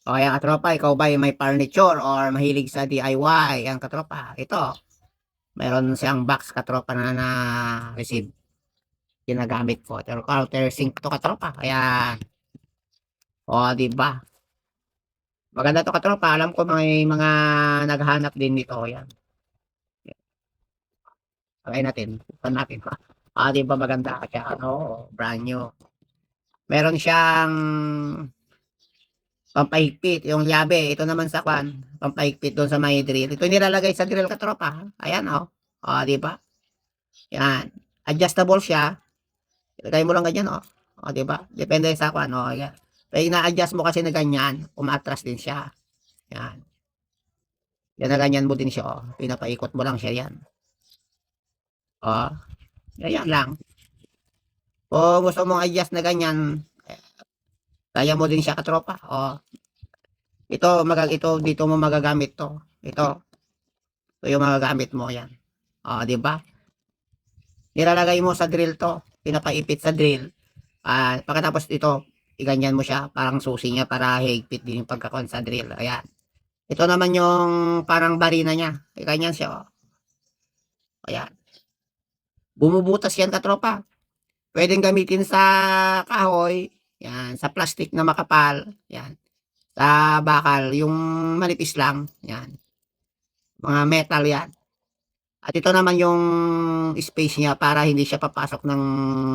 O ayan katropa, ikaw ba may furniture or mahilig sa DIY? Ayan katropa, ito. Meron siyang box katropa na na-receive. Ginagamit ko. Pero counter sink to katropa. Ayan. O, di ba? Maganda to katropa. Alam ko may mga naghahanap din nito. Ayan. Try natin. Buksan natin. Di ba maganda? Kaya ano, brand new. Meron siyang pampahigpit, yung llabe. Ito naman sa kwan, pampahigpit doon sa may drill. Ito nilalagay sa drill katropa. Ayan, oh. Di ba? Yan. Adjustable siya. Ilagay mo lang ganyan, oh. Di ba? Depende sa kwan, oh. Yan. Kaya ina-adjust mo kasi na ganyan, umatras din siya. Yan. Yan na ganyan mo din siya, oh. Pinapaikot mo lang siya, yan. Oh. Ganyan lang. Kung gusto mong adjust na ganyan, kaya mo din siya katropa. Oh. Ito dito mo magagamit to. Ito yung magagamit mo yan. Di ba? Nilalagay mo sa drill to, pinapaipit sa drill. Pagkatapos ito, iganyan mo siya, parang susi niya para higpit din yung pagkakon sa drill. Ayan. Ito naman yung parang barina niya. Iganyan siya. Oh. Ayan. Bumubutas yan katropa. Pwedeng gamitin sa kahoy. Yan. Sa plastic na makapal. Yan. Sa bakal. Yung manipis lang. Yan. Mga metal yan. At ito naman yung space niya para hindi siya papasok ng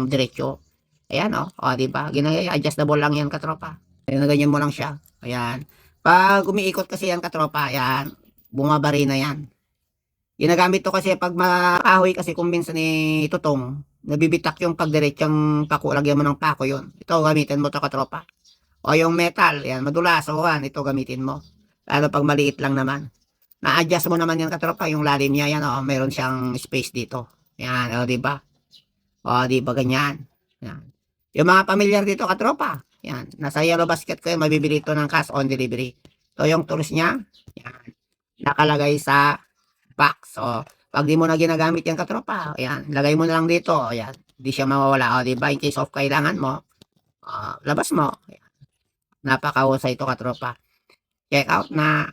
diretso. Ayan, oh. Di ba? Adjustable lang yan, katropa. Ayan, ganyan mo lang siya. Ayan. Pag umiikot kasi yan, katropa, ayan, bumabari na yan. Ginagamit to kasi pag makahoy kasi kung minsan ni tutong, nabibitak yung pagdiretsong pako, lagyan mo ng pako yun. Ito, gamitin mo to, katropa. O yung metal, yan, madulas, ito gamitin mo. Lalo pag maliit lang naman. Na-adjust mo naman yan katropa, yung lalim niya yan, meron siyang space dito. Yan, di ba? Di ba ganyan? Yan. Yung mga pamilyar dito katropa, yan, nasa yellow basket ko yan, mabibili ito ng cash on delivery. So yung tools niya, yan, nakalagay sa box. Pag di mo na ginagamit yan katropa, yan, lagay mo na lang dito, yan, di siya mawawala, di ba? In case of kailangan mo, labas mo. Yan. Napakahusay ito katropa. Check out na